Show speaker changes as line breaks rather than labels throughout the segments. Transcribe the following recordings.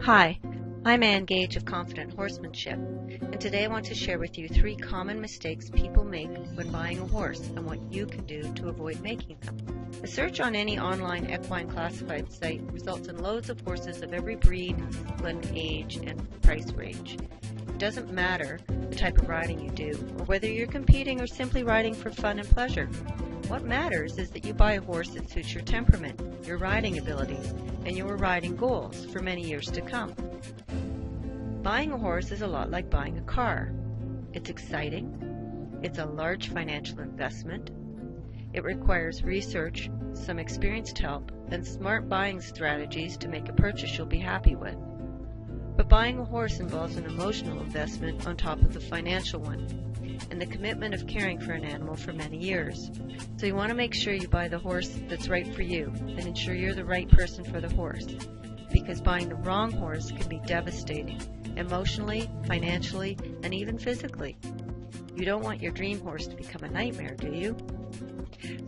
Hi, I'm Ann Gage of Confident Horsemanship, and today I want to share with you 3 common mistakes people make when buying a horse and what you can do to avoid making them. A search on any online equine classified site results in loads of horses of every breed, discipline, age, and price range. It doesn't matter the type of riding you do, or whether you're competing or simply riding for fun and pleasure. What matters is that you buy a horse that suits your temperament, your riding abilities, and your riding goals for many years to come. Buying a horse is a lot like buying a car. It's exciting, it's a large financial investment, it requires research, some experienced help, and smart buying strategies to make a purchase you'll be happy with. But buying a horse involves an emotional investment on top of the financial one, and the commitment of caring for an animal for many years. So you want to make sure you buy the horse that's right for you, and ensure you're the right person for the horse, because buying the wrong horse can be devastating, emotionally, financially, and even physically. You don't want your dream horse to become a nightmare, do you?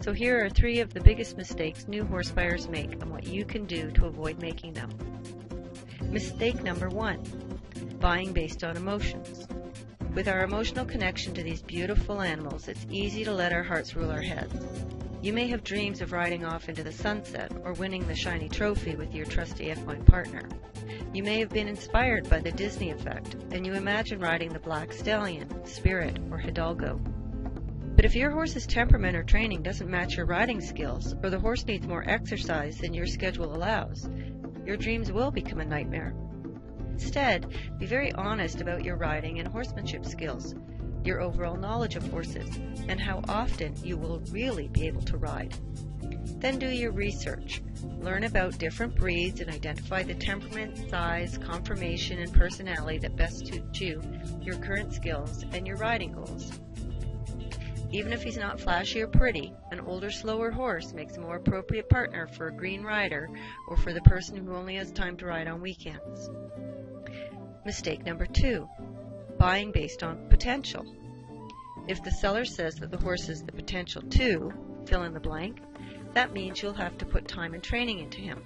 So here are 3 of the biggest mistakes new horse buyers make and what you can do to avoid making them. Mistake number 1, buying based on emotions. With our emotional connection to these beautiful animals, it's easy to let our hearts rule our heads. You may have dreams of riding off into the sunset or winning the shiny trophy with your trusty equine partner. You may have been inspired by the Disney effect, and you imagine riding the Black Stallion, Spirit, or Hidalgo. But if your horse's temperament or training doesn't match your riding skills, or the horse needs more exercise than your schedule allows, your dreams will become a nightmare. Instead, be very honest about your riding and horsemanship skills, your overall knowledge of horses, and how often you will really be able to ride. Then do your research. Learn about different breeds and identify the temperament, size, conformation, and personality that best suit you, your current skills, and your riding goals. Even if he's not flashy or pretty, an older, slower horse makes a more appropriate partner for a green rider or for the person who only has time to ride on weekends. Mistake number 2, buying based on potential. If the seller says that the horse has the potential to fill in the blank, that means you'll have to put time and training into him.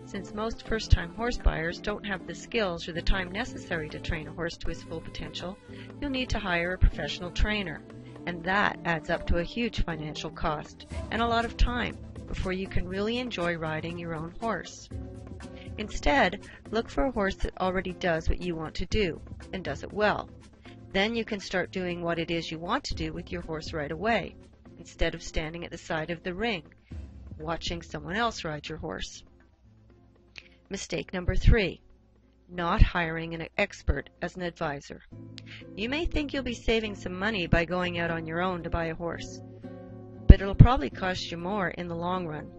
Since most first-time horse buyers don't have the skills or the time necessary to train a horse to his full potential, you'll need to hire a professional trainer, and that adds up to a huge financial cost and a lot of time before you can really enjoy riding your own horse. Instead, look for a horse that already does what you want to do and does it well. Then you can start doing what it is you want to do with your horse right away, instead of standing at the side of the ring, watching someone else ride your horse. Mistake number 3, not hiring an expert as an advisor. You may think you'll be saving some money by going out on your own to buy a horse, but it'll probably cost you more in the long run.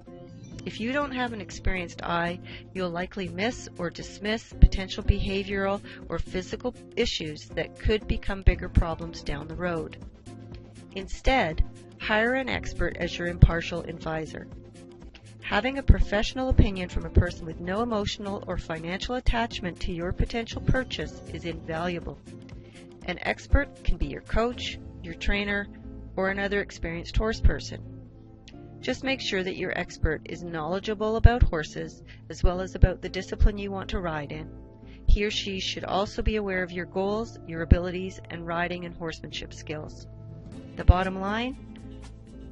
If you don't have an experienced eye, you'll likely miss or dismiss potential behavioral or physical issues that could become bigger problems down the road. Instead, hire an expert as your impartial advisor. Having a professional opinion from a person with no emotional or financial attachment to your potential purchase is invaluable. An expert can be your coach, your trainer, or another experienced horse person. Just make sure that your expert is knowledgeable about horses as well as about the discipline you want to ride in. He or she should also be aware of your goals, your abilities, and riding and horsemanship skills. The bottom line?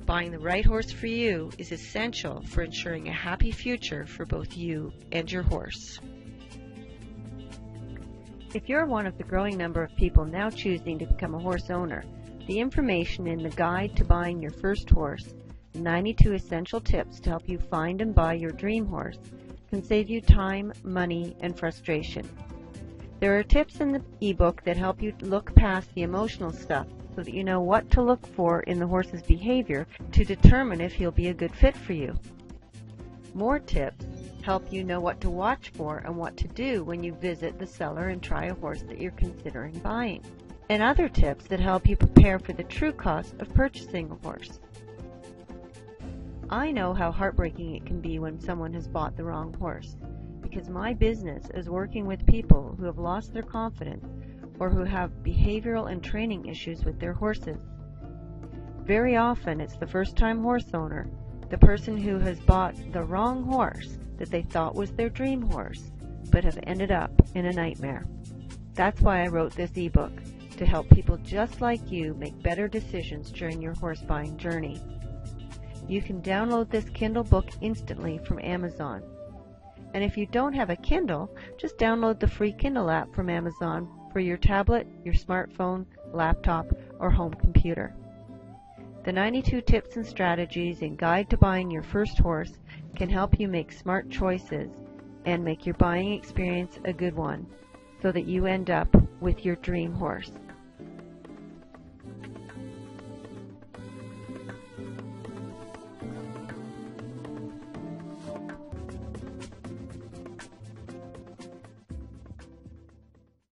Buying the right horse for you is essential for ensuring a happy future for both you and your horse. If you're one of the growing number of people now choosing to become a horse owner, the information in the Guide to Buying Your First Horse, 92 Essential Tips to Help You Find and Buy Your Dream Horse, can save you time, money, and frustration. There are tips in the ebook that help you look past the emotional stuff so that you know what to look for in the horse's behavior to determine if he'll be a good fit for you. More tips help you know what to watch for and what to do when you visit the seller and try a horse that you're considering buying. And other tips that help you prepare for the true cost of purchasing a horse. I know how heartbreaking it can be when someone has bought the wrong horse, because my business is working with people who have lost their confidence or who have behavioral and training issues with their horses. Very often it's the first-time horse owner, the person who has bought the wrong horse that they thought was their dream horse, but have ended up in a nightmare. That's why I wrote this ebook, to help people just like you make better decisions during your horse buying journey. You can download this Kindle book instantly from Amazon. And if you don't have a Kindle, just download the free Kindle app from Amazon for your tablet, your smartphone, laptop, or home computer. The 92 Tips and Strategies and Guide to Buying Your First Horse can help you make smart choices and make your buying experience a good one, so that you end up with your dream horse.